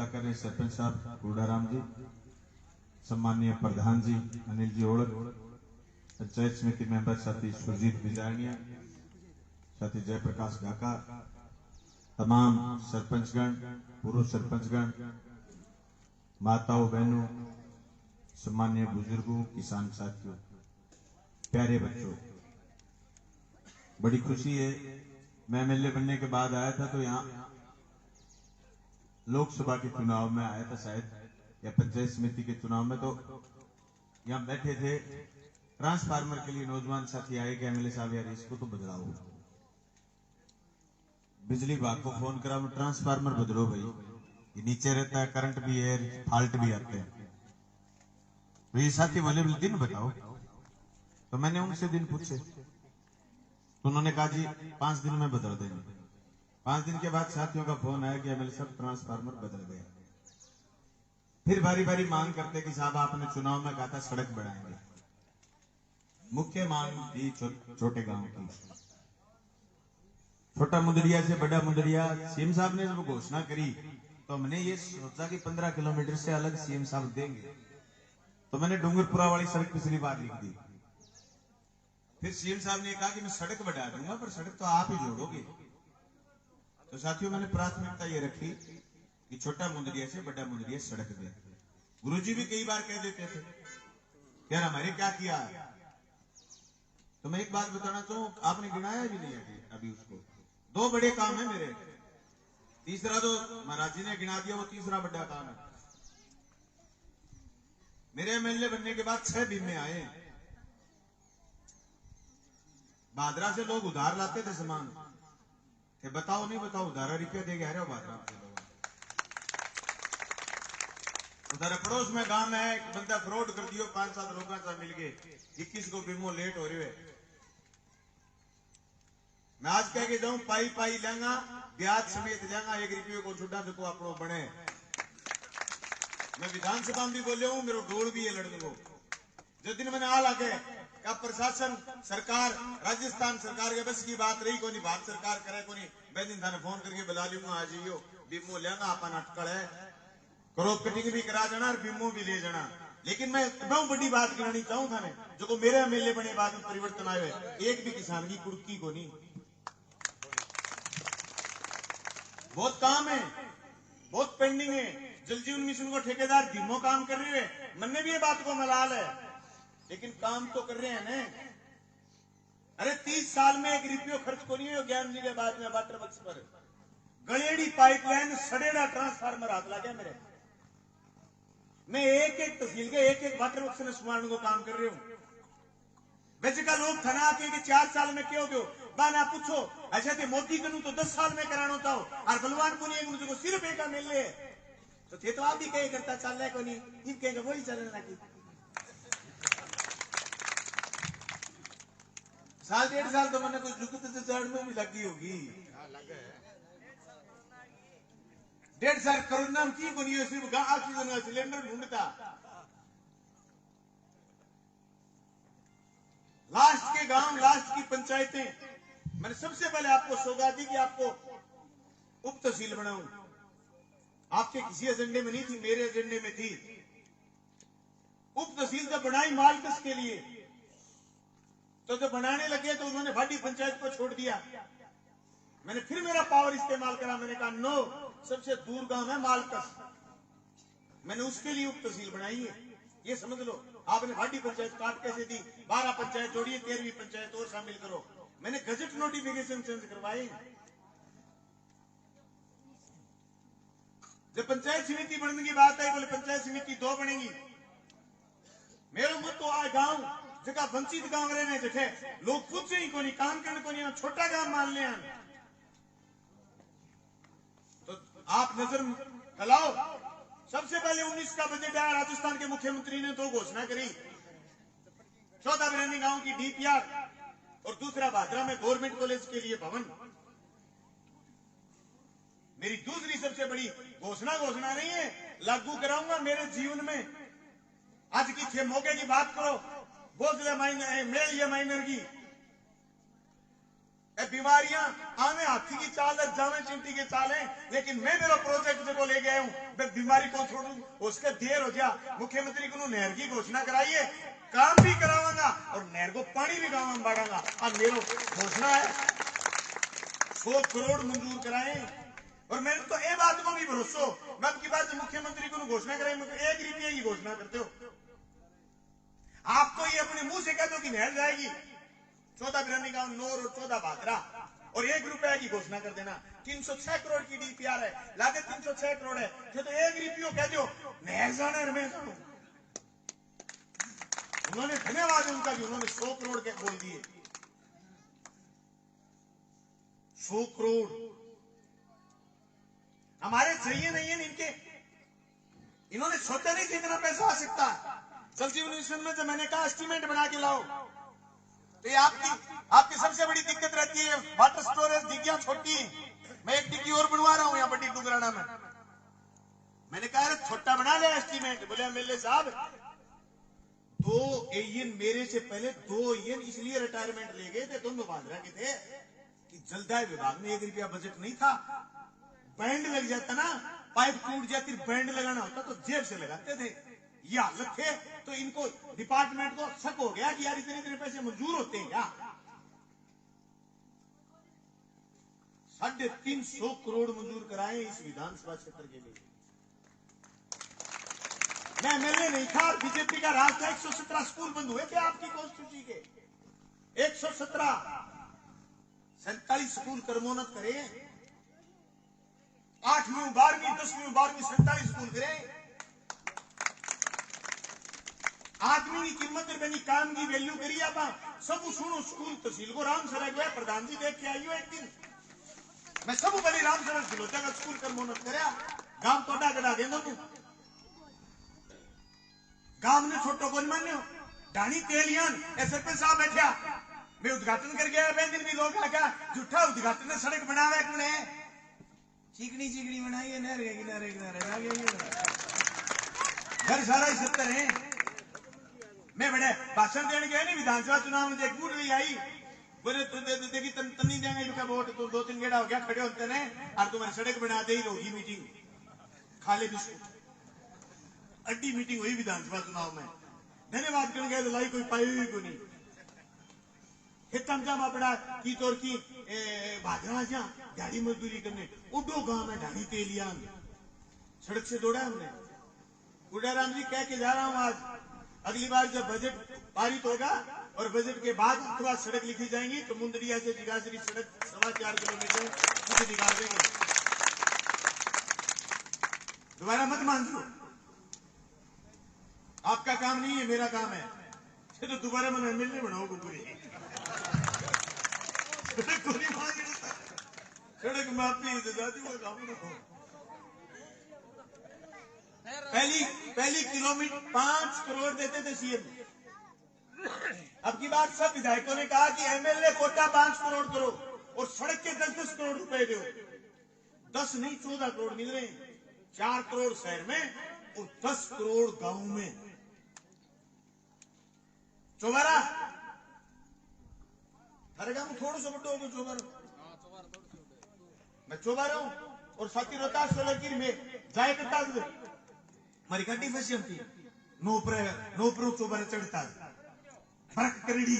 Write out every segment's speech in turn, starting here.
वार्ता कर रहे सरपंच साहब गुड़ाराम जी, सम्मानीय प्रधान जी अनिल जी ओड़क, पंचायत समिति मेंबर साथी सुरजीत बिजारनिया, साथी जयप्रकाश ढाका, तमाम सरपंचगण, पूर्व सरपंचगण, माताओं बहनों, सम्मानीय बुजुर्गों, किसान साथियों, प्यारे बच्चों, बड़ी खुशी है। मैं एमएलए बनने के बाद आया था तो यहाँ लोकसभा के चुनाव में आया था शायद, या पंचायत समिति के चुनाव में, तो यहाँ बैठे थे, ट्रांसफार्मर के लिए नौजवान साथी आए कि एमएलए साहब यार इसको तो बदलाओ, बिजली विभाग को फोन करा, ट्रांसफार्मर बदलो भाई, ये नीचे रहता है, करंट भी है, फॉल्ट भी आते हैं। तो ये साथी बोले दिन बताओ, तो मैंने उनसे दिन पूछे, तो उन्होंने कहा जी 5 दिन में बदल देंगे। 5 दिन के बाद साथियों का फोन आया कि एमएलए साहब ट्रांसफार्मर बदल गया। फिर बारी बारी मांग करते कि साहब आपने चुनाव में कहा था सड़क बढ़ाएंगे। मुख्य मांग थी छोटे गांव की, छोटा मुंदरिया से बड़ा मुंदरिया। सीएम साहब ने जब घोषणा करी तो हमने ये सोचा कि 15 किलोमीटर से अलग सीएम साहब देंगे, तो मैंने डूंगरपुरा वाली सड़क पिछली बार लिख दी। फिर सीएम साहब ने कहा कि मैं सड़क बढ़ा दूंगा, पर सड़क तो आप ही जोड़ोगे। तो साथियों मैंने प्राथमिकता ये रखी कि छोटा मुंदरिया से बड़ा मुंदरिया सड़क दे। गुरुजी भी कई बार कह देते थे यार हमारे क्या किया। तो मैं एक बात बताना चाहूं, आपने गिनाया भी नहीं है अभी उसको। 2 बड़े काम है मेरे, तीसरा तो महाराज जी ने गिना दिया, वो तीसरा बड़ा काम है। मेरे एमएलए बनने के बाद 6 बीमे आए। भादरा से लोग उधार लाते थे सामान, कि बताओ नहीं बताओ उधारा रुपया दे गया भादरा से। उधर पड़ोस में गांव में एक बंदा फ्रॉड कर दियो, 5-7 लोगों से मिल गए, 21 को बीमो लेट हो रहे। मैं आज कह के जाऊं पाई पाई लेंगा, ब्याज समेत लेंगा, 1 रुपये को छुट्टा देखो अपनों बने। मैं विधानसभा में भी बोले हूं, मेरे ढोल भी है लड़ने को। जो दिन मैंने आ लगे क्या प्रशासन सरकार राजस्थान सरकार के बस की बात रही को नहीं, भारत सरकार करे को नहीं, मैं दिन थाने फोन करके बुला लूंगा, आ जाइयो बीमो लेंगा, अपन अटकड़ है, क्रॉप कटिंग भी करा जाना और बीमो भी ले जाना। लेकिन मैं बहुत बड़ी बात कहनी चाहूं थाने, जो को मेरे एमएलए बने बाद में परिवर्तन आए, एक भी किसान की कुर्की को नहीं। बहुत काम है, बहुत पेंडिंग है। जल जीवन मिशन को ठेकेदार धीमो काम कर रहे हैं, मन में भी ये बात को मलाल है, लेकिन काम तो कर रहे हैं ना। अरे 30 साल में 1 रुपया खर्च को नहीं है ज्ञान जी के बाद में वाटर बक्स पर। गलेड़ी पाइपलाइन, सड़ेड़ा ट्रांसफार्मर हाथ लगा मेरे। मैं एक एक तहसील के एक एक वाटर बक्स में सुमारने को काम कर रही हूं। वैसे का लोग थना के 4 साल में क्यों क्यों बाना पूछो, ऐसे थे मोदी करूं तो 10 साल में कराना होता हो, और बलवान को नहीं मुझे सिर्फ एक मिल ले तो थे, तो आप भी कहीं करता चल रहा है को नहीं, इन कहेंगे वही चलने लगी। 1.5 साल तो मैंने कुछ जुगत से चढ़ में भी लगी होगी। 1.5 साल कोरोना में की को नहीं, सिर्फ ऑक्सीजन का सिलेंडर ढूंढता। लास्ट के गांव, लास्ट की पंचायतें, मैंने सबसे पहले आपको सौगात दी कि आपको उप तहसील बनाऊं। आपके किसी एजेंडे में नहीं थी, मेरे एजेंडे में थी। उप तहसील जब बनाई मालकस के लिए, तो जब बनाने लगे तो उन्होंने भाटी पंचायत को छोड़ दिया। मैंने फिर मेरा पावर इस्तेमाल करा, मैंने कहा नो, सबसे दूर गांव है मालकस, मैंने उसके लिए उप तहसील बनाई है। ये समझ लो, आपने भाटी पंचायत काट कैसे दी, 12 पंचायत जोड़िए, 13वीं पंचायत और शामिल करो। मैंने गजट नोटिफिकेशन चेंज करवाई। जब पंचायत समिति बनने की बात आई, बोले पंचायत समिति 2 बनेगी। मेरे मत तो आए गांव जगह वंचित गांव रहने जगह लोग खुद से ही को नहीं काम करने को नहीं, छोटा गांव मान ले। तो आप नजर फैलाओ। सबसे पहले 19 का बजट आया, राजस्थान के मुख्यमंत्री ने 2 घोषणा करी, 14 बिरानी गांव की डीपीआर और दूसरा भादरा में गवर्नमेंट कॉलेज के लिए भवन। मेरी दूसरी सबसे बड़ी घोषणा नहीं है, लागू कराऊंगा मेरे जीवन में। आज की 6 मौके की बात करो, बोझले माइनर मेल ये माइनर की बीमारियां आने हाथी की चाल है, जावे चिंटी की चाल है, लेकिन मैं मेरा प्रोजेक्ट जो ले गया हूं, मैं बीमारी को छोड़ू उसके देर हो जा। मुख्यमंत्री को नहर की घोषणा कराइए, काम भी करावांगा और नहर को पानी भी गाँव में बाढ़ांगा। अब मेरा घोषणा है 100 करोड़ मंजूर कराए। और मैंने तो ये बात को भी भरोसा, मैं अब की बात मुख्यमंत्री को घोषणा कराई, मैं 1 रुपये की घोषणा करते हो। आप तो ये अपने मुंह से कह दो कि नहर जाएगी 14 बिरानी गांव नौर और 14 भादरा, और 1 रुपया की घोषणा कर देना। 306 करोड़ की डीपीआर है, लागे 306 करोड़ है, तो 1 रुपये कह दो नहर जाना मैं जानू। उन्होंने धन्यवाद उनका कि उन्होंने 100 करोड़ के बोल दिए। 100 करोड़ हमारे चाहिए नहीं है इनके, इन्होंने सोचा नहीं कि इतना पैसा आ सकता है। जल जीवन मिशन में जब मैंने कहा एस्टीमेट बना के लाओ, तो ये आपकी सबसे बड़ी दिक्कत रहती है वाटर स्टोरेज, डिग्गियां छोटी। मैं एक डिग्गी और बनवा रहा हूं यहाँ बड़ी डुगराना में। मैंने कहा अरे छोटा बना ले एस्टीमेट। बोले एमएलए साहब 2 एन मेरे से पहले 2 एन इसलिए रिटायरमेंट ले गए थे, दोनों भादरा के थे, कि जलदाय विभाग में 1 रुपया बजट नहीं था। बैंड लग जाता ना, पाइप टूट जाती, बैंड लगाना होता तो जेब से लगाते थे। ये हालत थे, तो इनको डिपार्टमेंट को शक हो गया कि यार इतने इतने पैसे मंजूर होते हैं क्या। 350 करोड़ मंजूर कराए इस विधानसभा क्षेत्र के लिए। मैं एमएलए नहीं था, बीजेपी का राज था। 117 स्कूल बंद हुए थे आपकी कॉन्स्टिट्यूंसी के, 117। 47 स्कूल कर्मोन्नत करे, 8वीं 12वीं 10वीं 12वीं 47 स्कूल करे। आदमी की कीमत बनी, काम की वैल्यू करी। आप सब सुनो, स्कूल तहसील को राम सड़क हुआ, प्रधान जी देख के आई हो एक दिन। मैं सब बड़ी राम सड़क खिलौता का स्कूल कर्मोन्नत कराया, गांव तोड़ा गड़ा देना तू गांव ने छोटो को मान्यो। ढाणी तेलियान एसएपी साहब बैठा, मैं उद्घाटन कर गया, दिन भी लोग आगा झूठा उद्घाटन ने सड़क बनावा कौन है, चिकनी चिकनी बनाई है, नहर के किनारे किनारे घर सारा ही 70 है। मैं बड़े भाषण देने गए नहीं विधानसभा चुनाव में, एक बूढ़ आई बोले देखी तन्नी देंगे इनका वोट, तो 2-3 गेड़ा हो गया खड़े होते हैं, और तुम्हारी सड़क बना दे ही होगी मीटिंग, खाले बिस्कुट। अड्डी मीटिंग हुई विधानसभा चुनाव में, धन्यवाद करने गए तो लाई कोई पाई हुई को नहीं। हितम जामा पड़ा की तोर की भाजरा जा गाड़ी मजदूरी करने उडो गांव में ढाणी तेलियान सड़क से दौड़ा हमने। उड़ाराम जी कह के जा रहा हूं आज, अगली बार जब बजट पारित होगा और बजट के बाद अथवा सड़क लिखी जाएंगी तो मुंदरिया से जिगासरी सड़क 4.25 किलोमीटर मुझे निकाल देंगे। दोबारा मत मांगो, आपका काम नहीं है, मेरा काम है। तो दोबारा मैं एमएलए बनाओ पूरी सड़क माफी काम रखो। पहली किलोमीटर 5 करोड़ देते थे सीएम। अब की बात सब विधायकों ने कहा कि एमएलए कोटा 5 करोड़ करो और सड़क के 10-10 करोड़ रुपए दो। 10 नहीं 14 करोड़ मिल रहे हैं, 4 करोड़ शहर में और 10 करोड़ गांव में। चौबारा अरे गांव थोड़ा सा बड़ो हो चौबारा, मैं चौबारा हूं और साथी रोहतास सोलंकी में जाए करता मारी गाड़ी फंसी थी, नोपरो चौबारा चढ़ता फर्क करड़ी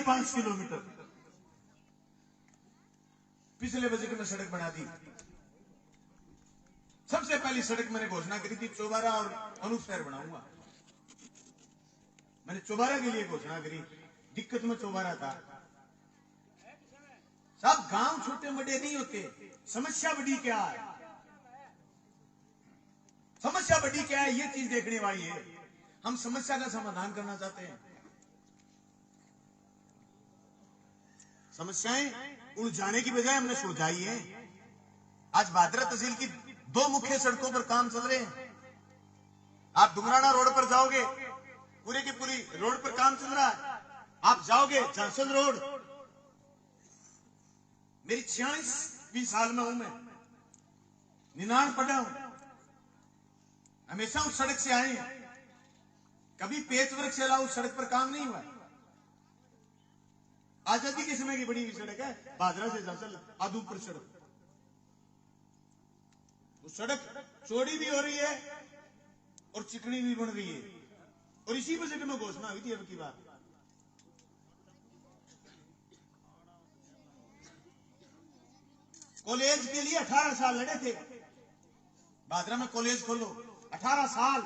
5 किलोमीटर। पिछले बजट में सड़क बना दी। सबसे पहली सड़क मैंने घोषणा करी थी चौबारा और अनूप शहर बनाऊंगा। मैंने चौबारा के लिए घोषणा करी, दिक्कत में चौबारा था। सब गांव छोटे बड़े नहीं होते, समस्या बड़ी क्या है, समस्या बड़ी क्या है ये चीज देखने वाली है। हम समस्या का समाधान करना चाहते हैं, समस्याएं उलझाने की बजाय हमने सुलझाई है। आज भादरा तहसील की 2 मुख्य सड़कों पर काम चल रहे हैं। आप डुमराना रोड पर जाओगे, पूरी की पूरी रोड पर काम चल रहा है। आप जाओगे जंक्शन रोड, मेरी 46वीं साल में हूं मैं, निनाण पढ़ा हूं, हमेशा उस सड़क से आए हैं। कभी पेच वर्क से उस सड़क पर काम नहीं हुआ। आजादी के समय की बड़ी हुई सड़क है, भादरा से जासल आदूपुर सड़क। वो सड़क चौड़ी भी हो रही है और चिकनी भी बन रही है, और इसी बजट में घोषणा हुई थी अब की बात। कॉलेज के लिए 18 साल लड़े थे, भादरा में कॉलेज खोलो, 18 साल।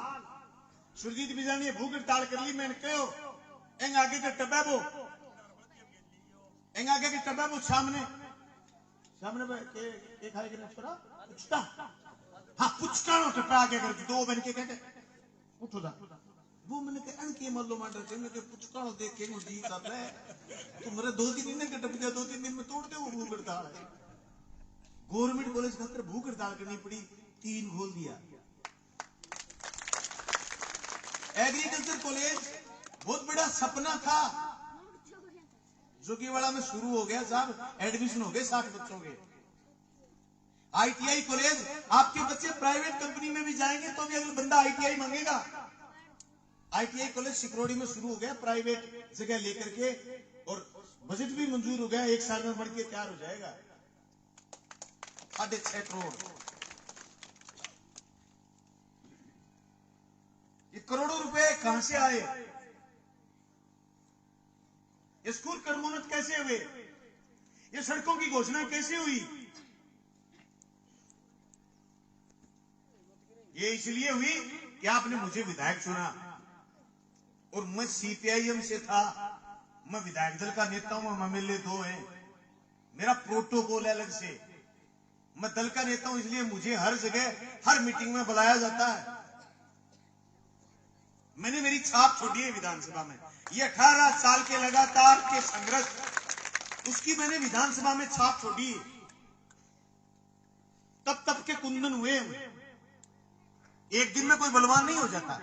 सुरजीत बिजानी ने भूख हड़ताल कर ली, मैंने कहो एंग आगे के टब्बे एंग आगे के टब्बे सामने के खाए के छोरा पुछता, हाँ पुछता नो टप्पा आगे कर दो बन के कहते उठो दा वो मैंने के अन के मल्लो मांडर के मैं के पुछता नो देख के मुझे सब है तुम्हारे 2-3 दिन के टप दिया, 2-3 दिन में तोड़ दे वो भूख हड़ताल है। गवर्नमेंट कॉलेज खातर भूख हड़ताल करनी पड़ी, 3 खोल दिया। एग्रीकल्चर कॉलेज बहुत बड़ा सपना था, जोगीवाड़ा में शुरू हो गया साहब, एडमिशन हो गए 60 बच्चों के। आईटीआई कॉलेज, आपके बच्चे प्राइवेट कंपनी में भी जाएंगे तो भी अगर बंदा आईटीआई मांगेगा। आईटीआई कॉलेज सिकरोड़ी में शुरू हो गया, प्राइवेट जगह लेकर के, और बजट भी मंजूर हो गया, 1 साल में बढ़ के तैयार हो जाएगा। 6.5 करोड़, ये करोड़ों रुपए कहां से आए? ये स्कूल कर्मोन्नत कैसे हुए? ये सड़कों की घोषणा कैसे हुई? ये इसलिए हुई कि आपने मुझे विधायक चुना और मैं सीपीआईएम से था, मैं विधायक दल का नेता हूं, हम एमएलए 2 हैं, मेरा प्रोटोकॉल है अलग से, मैं दल का नेता हूं, इसलिए मुझे हर जगह हर मीटिंग में बुलाया जाता है। मैंने मेरी छाप छोड़ी है विधानसभा में, ये 18 साल के लगातार के संघर्ष, उसकी मैंने विधानसभा में छाप छोड़ी। तब के कुंदन हुए, एक दिन में कोई बलवान नहीं हो जाता,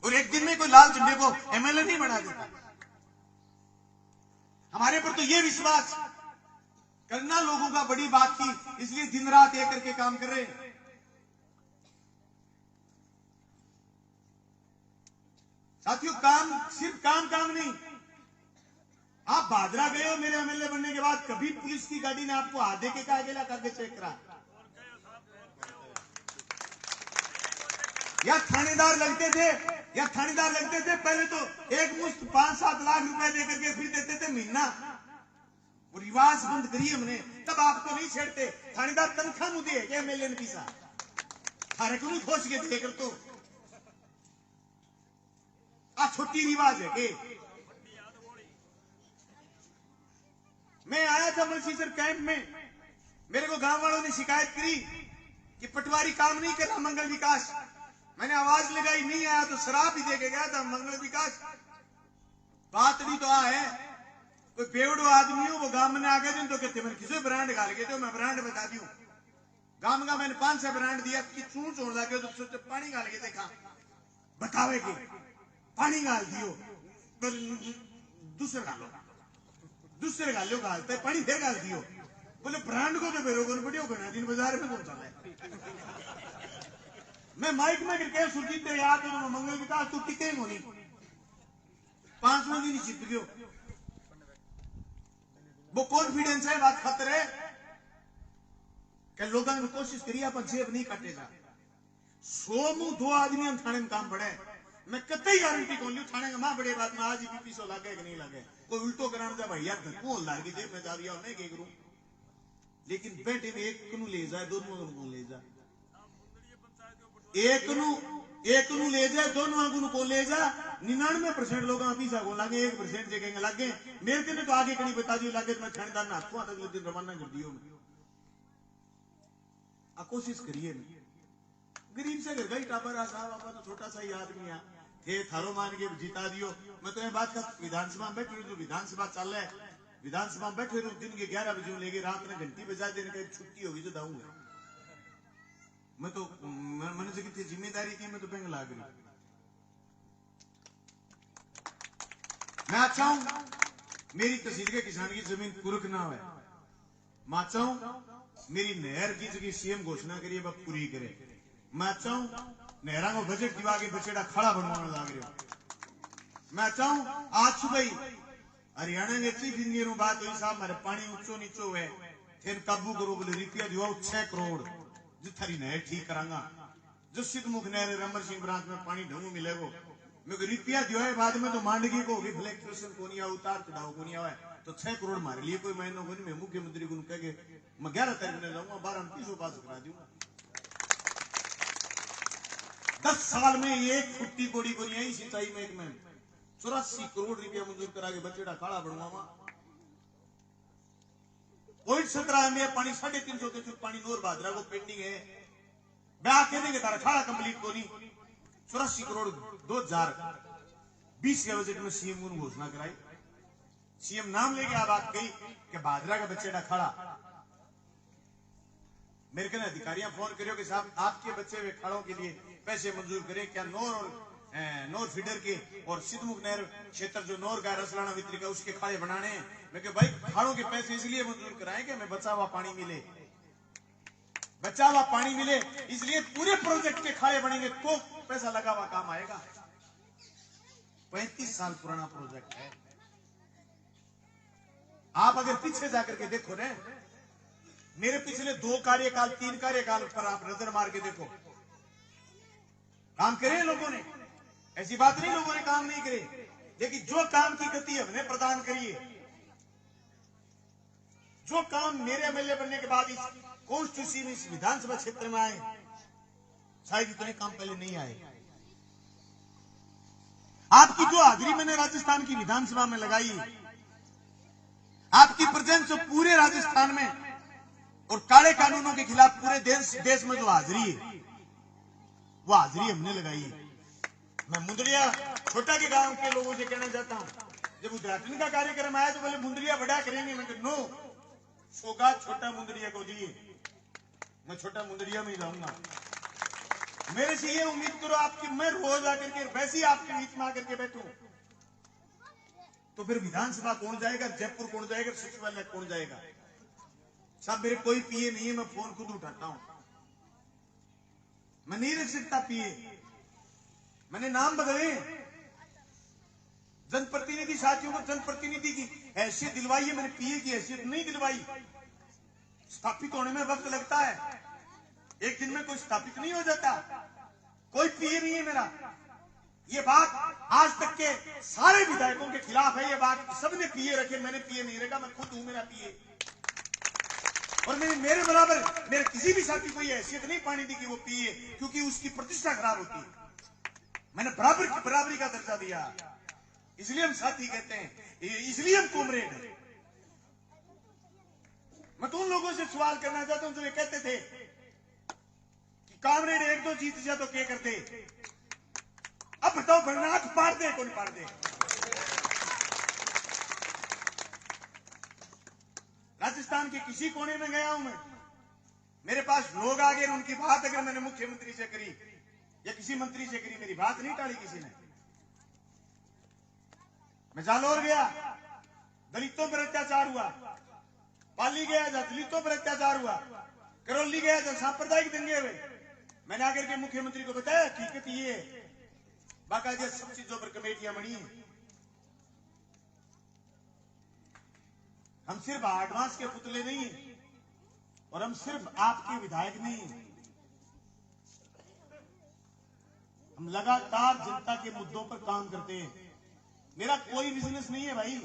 और एक दिन में कोई लाल झंडे को एमएलए नहीं बना देता। हमारे पर तो ये विश्वास करना लोगों का बड़ी बात थी, इसलिए दिन रात एक करके काम कर रहे हैं। साथियों, काम सिर्फ काम नहीं। आप भादरा गए हो मेरे एमएलए बनने के बाद, कभी पुलिस की गाड़ी ने आपको हाथ दे के कहा अकेला करके चेक करा, या थानेदार लगते थे पहले तो एक मुश्त 5-7 लाख रुपए देकर के फिर देते थे महीना। वो रिवाज बंद करिए हमने, तब आपको नहीं छेड़ते। थानेदार तनख्वाह मुझे है क्या एमएलए ने पीसा, थारे को नहीं खोज के देकर तो छोटी रिवाज है के। मैं आया था मलसीसर कैंप में, मेरे को गांव वालों ने शिकायत करी कि पटवारी काम नहीं कर रहा मंगल विकास। मैंने आवाज लगाई, नहीं आया तो शराब भी दे के गया था मंगल विकास। बात भी तो है, कोई बेवड़ो आदमी हो वो गांव में आ गए तो कहते मैंने किसी ब्रांड गाल के, तो मैं ब्रांड बता दी हूं गांव का, मैंने 5-6 ब्रांड दिया कि चूं छोड़ लगे तो सोचे पानी गाल के देखा, बतावे के पानी गाल दियो, दूसरे गालो गालते पानी फिर गाल दियो, बोले ब्रांड को तो बेरोगो बढ़िया बना दिन बाजार में कौन चला है। मैं माइक में गिर के सुरजीत तेरे याद है तो मंगल विकास तू टिके होनी 5 दिन छिप गयो। वो कॉन्फिडेंस है, बात खतर है कि लोगों ने कोशिश करी अपन जेब नहीं काटेगा। 100 मुंह 2 आदमी हम थाने में काम पड़े, मैं कतई गारंटी कौन लियो थाने का मां बड़े बात में आज ही पीपीसो लागे कि नहीं लागे, कोई उल्टो कराने जा भाई यार धक्को लाग के जेब में जा दिया मैं के करूं, लेकिन बेटे में एक कनु ले जाए दोनों को ले जाए, एक नु ले जाए दोनों को ले जा। 99% लोग पीछा को लागे, 1% जगह लागे। मेरे के तो आगे कहीं बता दियो लागे, मैं थानेदार ने हाथों अगले दिन रवाना कर दियो। कोशिश करिए, गरीब से घर गई टाबर साहब, आप तो छोटा सा ही आदमी थे, थारो मान के जिता दियो। मैं तो ये बात का विधानसभा में बैठे जो विधानसभा चल रहा है, विधानसभा में बैठे दिन के 11 बजे लेके रात में घंटी बजा देने का छुट्टी होगी तो दाऊंगा मैं तो, मैंने से कितनी जिम्मेदारी थी, मैं तो बैंक लाग रही। मैं अच्छा हूं मेरी तहसील के किसान की जमीन कुरक ना हो, मैं अच्छा हूं मेरी नहर की जगह सीएम घोषणा करिए वह पूरी करे। मैं अच्छा हूं नहरा को बजट दिवा के बचेड़ा खड़ा बनवाने लाग रहे हो। मैं चाहूं आज सुबह ही हरियाणा के चीफ इंजीनियर बात हुई, साहब मेरे पानी ऊंचो नीचो है, फिर काबू करो, बोले रुपया दिवाओ 6 करोड़ जिथारी नहर ठीक करांगा, जो सिद्धमुख नहर रमर सिंह ब्रांच में पानी ढंगू मिलेगो, मेरे रुपया दियो है, बाद में तो मांडगी को होगी फ्लैक्चुएशन को नहीं, उतार चढ़ाव को नहीं आवा, तो 6 करोड़ मारे लिए कोई महीनों को नहीं। मैं मुख्यमंत्री को कह के मैं 11 तारीख में जाऊंगा, 12 में 30 पास करा दूंगा। 10 साल में एक फुट्टी कोड़ी को नहीं आई सिंचाई में, एक में 84 करोड़ रुपया मंजूर करा के बच्चेड़ा खाड़ा बनवावा। पॉइंट 17 में पानी 350 के पानी नोर भादरा को पेंडिंग है, ब्याह कहने के तारा खाड़ा कंप्लीट को नहीं। 84 करोड़ 2020 के बजट में सीएम को घोषणा कराई, सीएम नाम लेके आ बात कही कि भादरा का बच्चेड़ा खड़ा। मेरे कहने अधिकारियां फोन करियो कि साहब आपके बच्चे हुए खाड़ों के लिए पैसे मंजूर करें, क्या नोर और नोर फीडर के और सिद्धमुख नहर क्षेत्र जो नोर का रसलाना वितरिका उसके खाड़े बनाने हैं। मैं कह भाई खाड़ों के पैसे इसलिए मंजूर कराएं कि हमें बचा हुआ पानी मिले, बचा हुआ पानी मिले, इसलिए पूरे प्रोजेक्ट के खाड़े बनेंगे तो पैसा लगा हुआ काम आएगा। 35 साल पुराना प्रोजेक्ट है। आप अगर पीछे जाकर के देखो ना, मेरे पिछले 2 कार्यकाल 3 कार्यकाल पर आप नजर मार के देखो, काम करे लोगों ने, ऐसी बात नहीं लोगों ने काम नहीं करे, लेकिन जो काम की गति हमने प्रदान करी है, जो काम मेरे एमएलए बनने के बाद इस कॉन्स्टिट्यूंसी में, इस विधानसभा क्षेत्र में आए, शायद इतने काम पहले नहीं आए। आपकी जो हाजिरी मैंने राजस्थान की विधानसभा में लगाई, आपकी प्रेजेंस पूरे राजस्थान में और काले कानूनों के खिलाफ पूरे देश में जो हाजिरी है, वो हाजिरी हमने लगाई है। मैं मुंदरिया छोटा के गांव के लोगों से कहना चाहता हूं, जब उद्घाटन का कार्यक्रम आया तो बोले मुंदरिया बड़ा करेंगे, मैं नो, सौगात छोटा मुंदरिया को दिए, मैं छोटा मुंदरिया में ही जाऊंगा। मेरे से ये उम्मीद करो आपकी मैं रोज आकर के वैसे ही आपके बीच में आकर के बैठूं, तो फिर विधानसभा कौन जाएगा, जयपुर कौन जाएगा, सचिवालय कौन जाएगा? साहब मेरे कोई पीए नहीं है, मैं फोन खुद उठाता हूं, मैं नहीं रख सकता पीए, मैंने नाम बदले, जनप्रतिनिधि साथियों को जनप्रतिनिधि की हैसियत दिलवाई है, मैंने पीए की हैसियत नहीं दिलवाई। स्थापित होने में वक्त लगता है, एक दिन में कोई स्थापित नहीं हो जाता, कोई पीए नहीं है मेरा। ये बात आज तक के सारे विधायकों के खिलाफ है, ये बात सबने पीए रखे, मैंने पीए नहीं रखा, मैं खुद हूं मेरा पीए, और मेरे बराबर मेरे किसी भी साथी को ये हैसियत नहीं पानी दी कि वो पीए, क्योंकि उसकी प्रतिष्ठा खराब होती है। मैंने बराबरी का दर्जा दिया, इसलिए हम साथी कहते हैं, इसलिए हम कॉमरेड हैं। मैं तो उन लोगों से सवाल करना चाहता हूं जो ये कहते थे कि कॉमरेड 1-2 जीत जा तो क्या करते, अब बताओ भरनाथ पार दे कौन पार दे? राजस्थान के किसी कोने में गया हूं मैं, मेरे पास लोग आ गए, उनकी बात अगर मैंने मुख्यमंत्री से करी या किसी मंत्री से करी, मेरी बात नहीं टाली किसी ने। मैं जालौर गया, दलितों पर अत्याचार हुआ, पाली गया जहां दलितों पर अत्याचार हुआ, करौली गया जहां सांप्रदायिक दंगे हुए, मैंने आकर के मुख्यमंत्री को बताया हकीकत ये है, बाकायदा सब चीजों पर कमेटियां बनी है। हम सिर्फ एडवांस के पुतले नहीं है, और हम सिर्फ आपके विधायक नहीं है, हम लगातार जनता के मुद्दों पर काम करते हैं। मेरा कोई बिजनेस नहीं है भाई,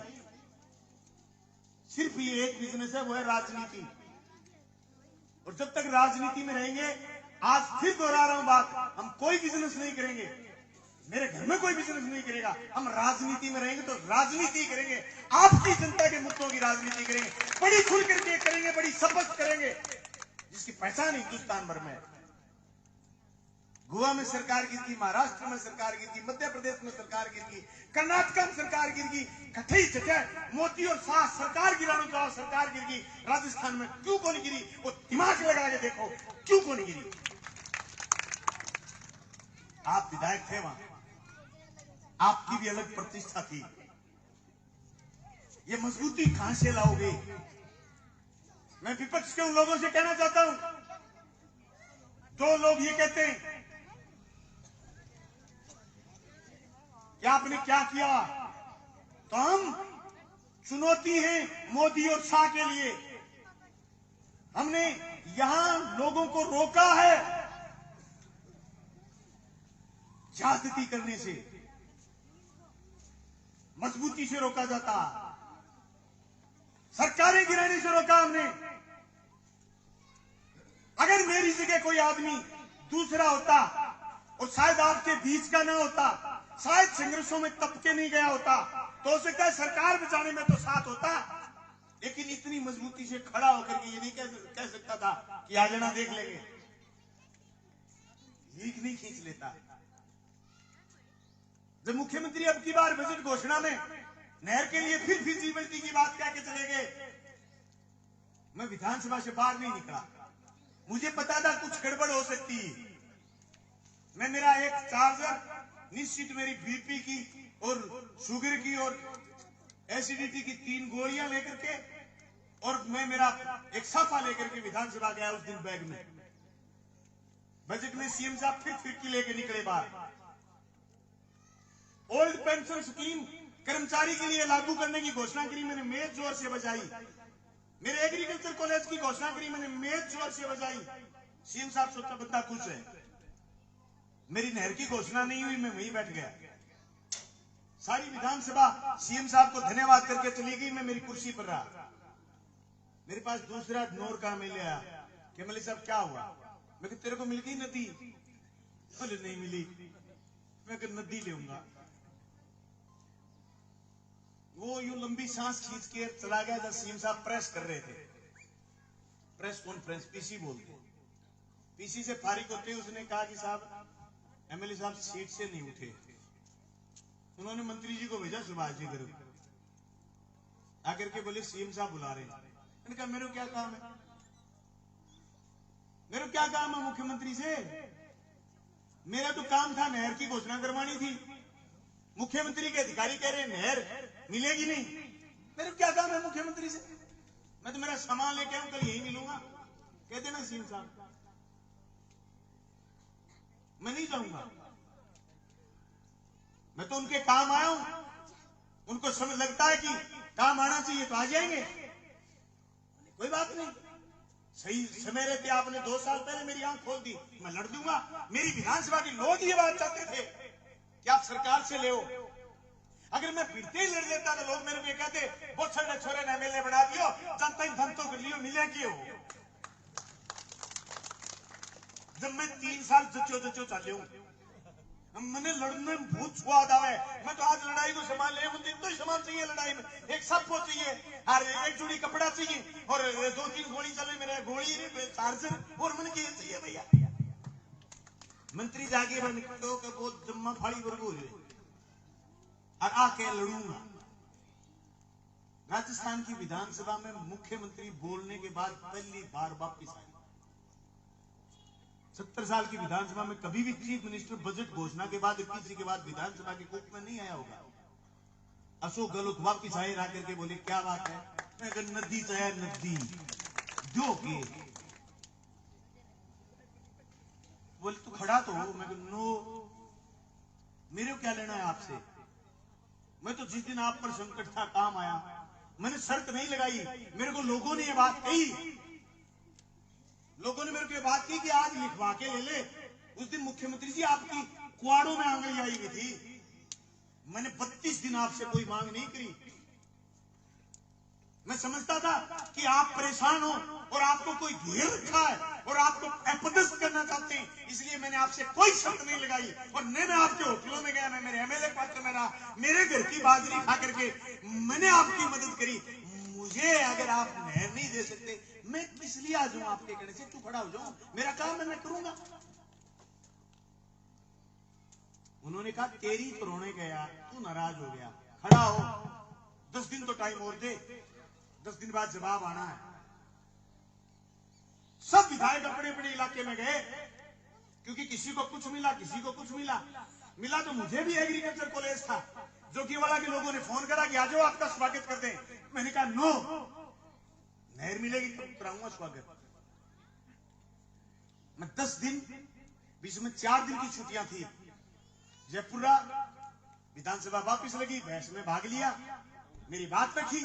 सिर्फ ये एक बिजनेस है, वो है राजनीति, और जब तक राजनीति में रहेंगे, आज फिर दोहरा रहा हूं बात, हम कोई बिजनेस नहीं करेंगे, मेरे घर में कोई बिजनेस नहीं करेगा, हम राजनीति में रहेंगे तो राजनीति करेंगे, आपकी जनता के मुद्दों की राजनीति करेंगे, बड़ी खुल करके करेंगे, बड़ी शपथ करेंगे, जिसकी पहचान हिंदुस्तान भर में। गोवा में सरकार गिर गई, महाराष्ट्र में सरकार गिर गई, मध्य प्रदेश में सरकार गिर गई, कर्नाटक में सरकार गिर गई, कठई जगह मोदी और शाह सरकार गिराने जाओ सरकार गिर गई, राजस्थान में क्यों कौन गिरी? वो दिमाग लगा के देखो क्यों कौन गिरी। आप विधायक थे वहां, आपकी भी अलग प्रतिष्ठा थी, ये मजबूती कहां से लाओगे? मैं विपक्ष के उन लोगों से कहना चाहता हूं जो लोग ये कहते हैं कि आपने क्या किया। तो हम चुनौती है मोदी और शाह के लिए। हमने यहां लोगों को रोका है ज्यादती करने से, मजबूती से रोका जाता, सरकारें गिराने से रोका हमने। अगर मेरी जगह कोई आदमी दूसरा होता और शायद आपके बीच का ना होता, शायद संघर्षों में तप के नहीं गया होता, तो हो सकता है सरकार बचाने में तो साथ होता, लेकिन इतनी मजबूती से खड़ा होकर के ये नहीं कह सकता था कि आ जाना देख लेंगे, लीक नहीं खींच लेता। जब मुख्यमंत्री अब की बार बजट घोषणा में नहर के लिए फिर फिजिबिलिटी की बात कह के चले गए, मैं विधानसभा से बाहर नहीं निकला। मुझे पता था कुछ गड़बड़ हो सकती है। मैं मेरा एक चार्जर निश्चित मेरी बीपी की और शुगर की और एसिडिटी की 3 गोलियां लेकर के और मैं मेरा एक साफा लेकर के विधानसभा गया उस दिन बैग में। बजट में सीएम साहब फिर फिरकी लेके निकले बाहर। ओल्ड पेंशन स्कीम कर्मचारी के लिए लागू करने की घोषणा करी, मैंने मेज जोर से बजाई। मेरे एग्रीकल्चर कॉलेज की घोषणा करी, मैंने मेज जोर से बजाई। सीएम साहब सोचा बंदा खुश है। मेरी नहर की घोषणा नहीं हुई, मैं वहीं बैठ गया। सारी विधानसभा सीएम साहब को धन्यवाद करके चली गई, मैं मेरी कुर्सी पर रहा। मेरे पास दूसरा नोर का मेल आया कि एमएलए साहब क्या हुआ। मैं कि तेरे को मिल गई नदी? बोले नहीं मिली। मैं कि नदी लेऊंगा। वो यूं लंबी सांस खींच के चला गया जब सीएम साहब प्रेस कर रहे थे, प्रेस कॉन्फ्रेंस, पीसी बोलते। पीसी से फारिग होते ही उसने कहा कि साहब एमएलए साहब सीट से नहीं उठे। उन्होंने मंत्री जी को भेजा सुभाष जी गर्ग, आकर के बोले सीएम साहब बुला रहे हैं। मैंने कहा मेरे क्या काम है, मेरे क्या काम है मुख्यमंत्री से? मेरा तो काम था नहर की घोषणा करवानी थी। मुख्यमंत्री के अधिकारी कह रहे हैं नहर मिलेगी नहीं। मेरे क्या काम है मुख्यमंत्री से? मैं तो मेरा सामान लेके आऊं, कल यही मिलूंगा। कहते ना सीएम साहब मैं नहीं जाऊंगा, मैं तो उनके काम आया हूं। उनको समझ लगता है कि काम आना चाहिए तो आ जाएंगे, कोई बात नहीं। सही समय रहते आपने 2 साल पहले मेरी आंख खोल दी, मैं लड़ दूंगा। मेरी विधानसभा के लोग ये बात चाहते थे कि आप सरकार से ले। अगर मैं फिरते ही लड़ देता तो लोग मेरे को कहते बहुत सारे छोरे ने एमएलए बना दियो, जनता धन तो कर लियो, मिले क्यों? जब मैं 3 साल जचो चल मैंने लड़ने में बहुत स्वाद आवे। मैं तो आज लड़ाई को संभाल ले, मुझे तो ही सामान चाहिए लड़ाई में। एक सबको चाहिए और एक जोड़ी कपड़ा चाहिए और 2-3 गोली चले, मेरे गोली चार्जर और मैंने क्या चाहिए भैया। मंत्री जाके तो बहुत जम्मा फाड़ी वर्ग हो जाए और आके लड़ूंगा। राजस्थान की विधानसभा में मुख्यमंत्री बोलने के बाद पहली बार वापिस आए। 70 साल की विधानसभा में कभी भी चीफ मिनिस्टर बजट घोषणा के बाद 21 के बाद विधानसभा के कूप में नहीं आया होगा। अशोक गहलोत वापिस आए, आकर के बोले क्या बात है? मैं कहा नदी चाहे नदी जो के बोले तू खड़ा तो हो। मैं कहा नो, मेरे को क्या लेना है आपसे? मैं तो जिस दिन आप पर संकट था काम आया, मैंने शर्त नहीं लगाई। मेरे को लोगों ने ये बात कही, लोगों ने मेरे को ये बात की कि आज लिखवा के ले ले। उस दिन मुख्यमंत्री जी आपकी कुआड़ों में आंगली आई हुई थी। मैंने 32 दिन आपसे कोई मांग नहीं करी। मैं समझता था कि आप परेशान हो और आपको कोई घेर रखा है और आपको अपदस्थ करना चाहते हैं, इसलिए मैंने आपसे कोई शर्त नहीं लगाई। और न मैं आपके होटलों में गया, मैं मेरे एमएलए पात्र में रहा, मेरे घर की बाजरी खा करके मैंने आपकी मदद करी। मुझे अगर आप नहर नहीं दे सकते, मैं किस लिए आ जाऊं आपके कहने से? तू खड़ा हो जाऊं, मेरा काम है, मैं करूंगा। उन्होंने कहा तेरी तो रोने गया, तू नाराज हो गया, खड़ा हो, 10 दिन तो टाइम और दे, 10 दिन बाद जवाब आना है। सब विधायक अपने अपने इलाके में गए, क्योंकि किसी को कुछ मिला, किसी को कुछ मिला तो मुझे भी एग्रीकल्चर कॉलेज था। जोगीवाड़ा के लोगों ने फोन करा कि आ जाओ आपका स्वागत कर दें। मैंने कहा नो, नहर मिलेगी तो कराऊंगा स्वागत। मैं 10 दिन, बीच में 4 दिन की छुट्टियां थी, जयपुर रहा, विधानसभा वापस लगी, बहस में भाग लिया, मेरी बात रखी,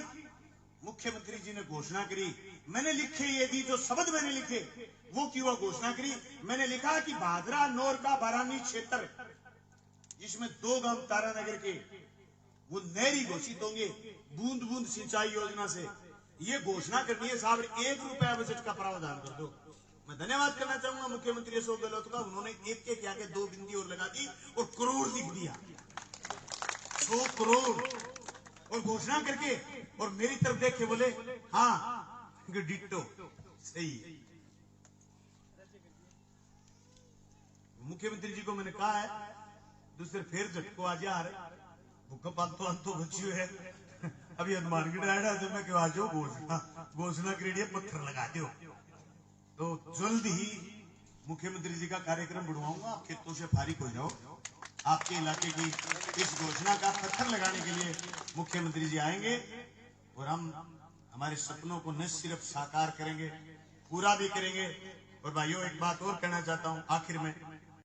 मुख्यमंत्री जी ने घोषणा करी, मैंने लिखे ये दी, जो शब्द मैंने लिखे वो की वो घोषणा करी। मैंने लिखा कि भादरा नौर का बारानी क्षेत्र जिसमें 2 गांव तारानगर के वो नहरी घोषित होंगे बूंद बूंद सिंचाई योजना से। ये घोषणा करनी है साहब, 1 रुपया बजट का प्रावधान कर दो। मैं धन्यवाद करना चाहूंगा मुख्यमंत्री अशोक गहलोत का, उन्होंने एक के आगे 2 बिंदी और लगा दी और करोड़ लिख दिया, 100 करोड़ और घोषणा करके, और मेरी तरफ देख के बोले हाँ डिट्टो सही है। मुख्यमंत्री जी को मैंने कहा है दूसरे फिर झटको आज यार भूकंप अंतो बची है अभी हनुमानगढ़ आया तो मैं आज घोषणा करी पत्थर लगा दो। तो जल्द ही मुख्यमंत्री जी का कार्यक्रम बढ़वाऊंगा, आप खेतों से फारिग हो जाओ, आपके इलाके की इस घोषणा का पत्थर लगाने के लिए मुख्यमंत्री जी आएंगे और हम हमारे सपनों को न सिर्फ साकार करेंगे, पूरा भी करेंगे। और भाइयों एक बात और कहना चाहता हूं आखिर में,